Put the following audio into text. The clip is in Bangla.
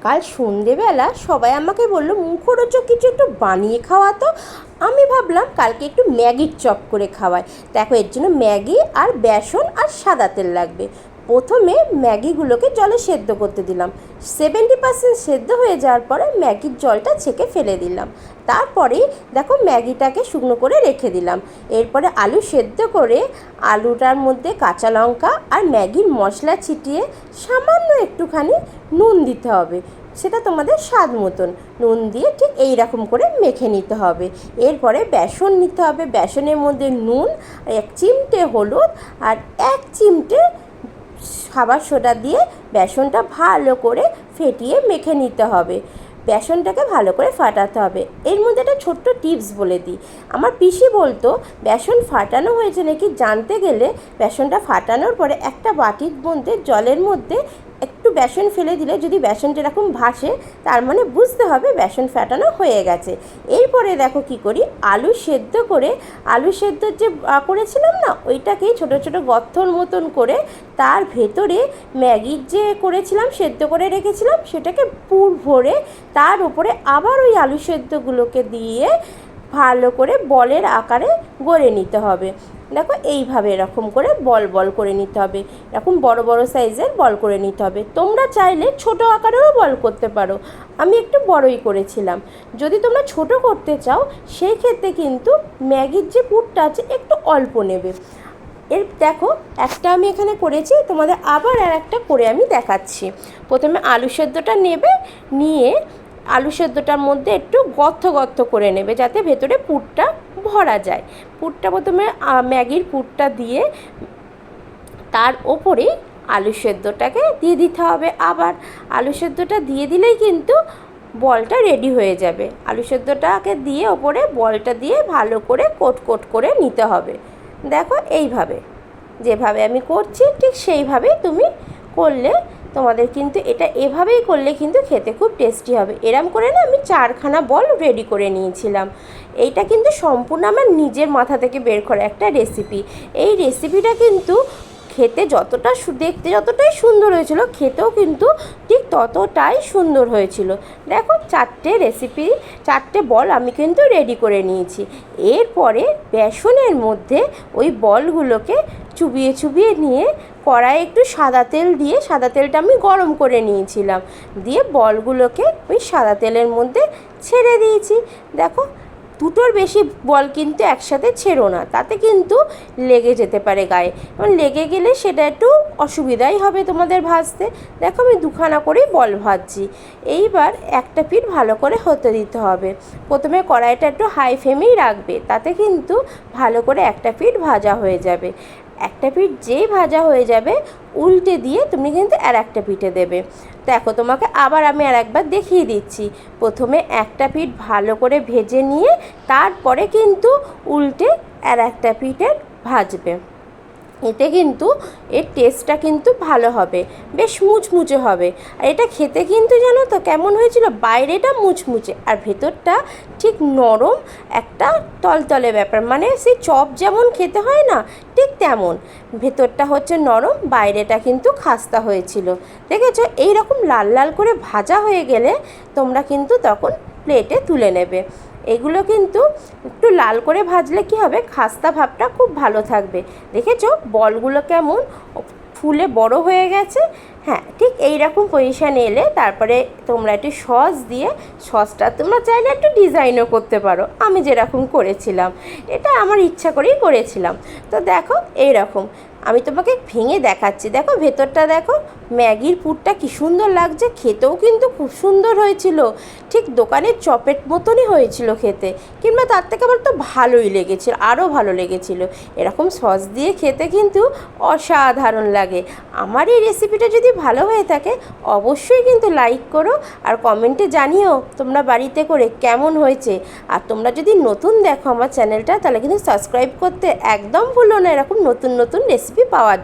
কাল সন্ধেবেলা সবাই আমাকে বললো মুখরোচক কিছু একটু বানিয়ে খাওয়া তো। আমি ভাবলাম কালকে একটু ম্যাগির চপ করে খাওয়াই। দেখো, এর জন্য ম্যাগি আর বেসন আর সাদা তেল লাগবে। প্রথমে ম্যাগিগুলোকে জলে সেদ্ধ করতে দিলাম। 70% সেদ্ধ হয়ে যাওয়ার পরে ম্যাগির জলটা ছেঁকে ফেলে দিলাম। তারপরেই দেখো ম্যাগিটাকে শুকনো করে রেখে দিলাম। এরপরে আলু সেদ্ধ করে আলুটার মধ্যে কাঁচা লঙ্কা আর ম্যাগির মশলা ছিটিয়ে সামান্য একটুখানি নুন দিতে হবে, সেটা তোমাদের স্বাদ মতন নুন দিয়ে ঠিক এই রকম করে মেখে নিতে হবে। এরপরে বেসন নিতে হবে, বেসনের মধ্যে নুন, 1 চিমটে হলুদ আর 1 চিমটে খাবার সোডা দিয়ে বেসনটা ভালো করে ফেটিয়ে মেখে নিতে হবে। বেসনটাকে ভালো করে ফাটাতে হবে। এর মধ্যে একটা ছোট্ট টিপস বলে দিই। আমার পিসি বলতো বেসন ফাটানো হয়েছে নাকি জানতে গেলে বেসনটা ফাটানোর পরে একটা বাটির মধ্যে জলের মধ্যে একটু বেসন ফেলে দিলে যদি বেসনটা এরকম ভাসে, তার মানে বুঝতে হবে বেসন ফাটানো হয়ে গেছে। এরপরে দেখো কি করি, আলু সেদ্ধ করে আলু সেদ্ধ যে করেছিলাম না, ওইটাকেই ছোট ছোট গর্তর মতন করে তার ভেতরে ম্যাগির যে করেছিলাম সেদ্ধ করে রেখেছিলাম সেটাকে পুর ভরে তার উপরে আবার ওই আলু সেদ্ধগুলোকে দিয়ে ভালো করে বলের আকারে গড়ে নিতে হবে। দেখো এইভাবে এরকম করে বল বল করে নিতে হবে, এরকম বড় বড় সাইজের বল করে নিতে হবে। তোমরা চাইলে ছোট আকারেও বল করতে পারো, আমি একটু বড়ই করেছিলাম। যদি তোমরা ছোট করতে চাও সেই ক্ষেত্রে কিন্তু ম্যাগির যে পুরটা আছে একটু অল্প নেবে। এর দেখো একটা আমি এখানে করেছি, তোমাদের আবার আর একটা করে আমি দেখাচ্ছি। প্রথমে আলু সেদ্ধটা নেবে, নিয়ে আলু সেদ্ধটার মধ্যে একটু গর্ত গর্ত করে নেবে যাতে ভেতরে পুরটা ভরা যায়। পুরটা প্রথমে ম্যাগির পুরটা দিয়ে তার ওপরে আলু সেদ্ধটাকে দিয়ে দিতে হবে। আবার আলু সেদ্ধটা দিয়ে দিলেই কিন্তু বলটা রেডি হয়ে যাবে। আলু সেদ্ধটাকে দিয়ে ওপরে বলটা দিয়ে ভালো করে কোট কোট করে নিতে হবে। দেখো এইভাবে যেভাবে আমি করছি ঠিক সেইভাবেই তুমি করলে তোমাদের কিন্তু এটা এভাবেই করলে কিন্তু খেতে খুব টেস্টি হবে। এরম করে না আমি 4খানা বল রেডি করে নিয়েছিলাম। এইটা কিন্তু সম্পূর্ণ আমার নিজের মাথা থেকে বের করা একটা রেসিপি। এই রেসিপিটা কিন্তু খেতে যতটা দেখতে যতটাই সুন্দর হয়েছিল, খেতেও কিন্তু ঠিক ততটাই সুন্দর হয়েছিল। দেখো 4টে বল আমি কিন্তু রেডি করে নিয়েছি। এরপরে বেসনের মধ্যে ওই বলগুলোকে চুবিয়ে চুবিয়ে নিয়ে কড়াইয়ে একটু সাদা তেল দিয়ে, সাদা তেলটা আমি গরম করে নিয়েছিলাম, দিয়ে বলগুলোকে ওই সাদা তেলের মধ্যে ছেড়ে দিয়েছি। দেখো দুটোর বেশি বল কিন্তু একসাথে ছেড়ো না, তাতে কিন্তু লেগে যেতে পারে গায়ে, এবং লেগে গেলে সেটা একটু অসুবিধাই হবে তোমাদের ভাজতে। দেখো আমি 2খানা করেই বল ভাজছি। এইবার একটা পিঠ ভালো করে হতে দিতে হবে। প্রথমে কড়াইটা একটু হাই ফ্লেমেই রাখবে, তাতে কিন্তু ভালো করে একটা পিঠ ভাজা হয়ে যাবে। একটা পিঠ যেই ভাজা হয়ে যাবে উল্টে দিয়ে তুমি কিন্তু আর একটা পিঠে দেবে। দেখো তোমাকে আবার আমি আর একবার দেখিয়ে দিচ্ছি। প্রথমে একটা পিঠ ভালো করে ভেজে নিয়ে তারপরে কিন্তু উল্টে আর একটা পিঠের ভাজবে। এতে কিন্তু এর টেস্টটা কিন্তু ভালো হবে, বেশ মুচমুচে হবে। আর এটা খেতে কিন্তু জানো তো কেমন হয়েছিল, বাইরেটা মুচমুচে আর ভেতরটা ঠিক নরম একটা তলতলে ব্যাপার, মানে সেই চপ যেমন খেতে হয় না ঠিক তেমন। ভেতরটা হচ্ছে নরম, বাইরেটা কিন্তু খাস্তা হয়েছিল। দেখেছো, এইরকম লাল লাল করে ভাজা হয়ে গেলে তোমরা কিন্তু তখন প্লেটে তুলে নেবে। এগুলো কিন্তু একটু লাল করে ভাজলে কি হবে, খাস্তা ভাবটা খুব ভালো থাকবে। দেখেছো বলগুলো কেমন ফুলে বড় হয়ে গেছে। হ্যাঁ, ঠিক এই রকম পজিশানে এলে তারপরে তোমরা একটু সস দিয়ে, সসটা তোমরা চাইলে একটু ডিজাইনও করতে পারো, আমি যেরকম করেছিলাম, এটা আমার ইচ্ছা করেই করেছিলাম। তো দেখো এই রকম আমি তোমাকে ভেঙে দেখাচ্ছি। দেখো ভেতরটা দেখো, ম্যাগির পুরটা কী সুন্দর লাগছে, খেতেও কিন্তু খুব সুন্দর হয়েছিল, ঠিক দোকানের চপের মতনই হয়েছিল খেতে, কিংবা তার থেকে আমার তো ভালোই লেগেছিল, আরও ভালো লেগেছিল। এরকম সস দিয়ে খেতে কিন্তু অসাধারণ লাগে। আমার এই রেসিপিটা যদি ভালো হয়ে থাকে অবশ্যই কিন্তু লাইক করো আর কমেন্টে জানিও তোমরা বাড়িতে করে কেমন হয়েছে। আর তোমরা যদি নতুন দেখো আমার চ্যানেলটা, তাহলে কিন্তু সাবস্ক্রাইব করতে একদম ভুলো না এরকম নতুন নতুন রেসিপি পাওয়ার।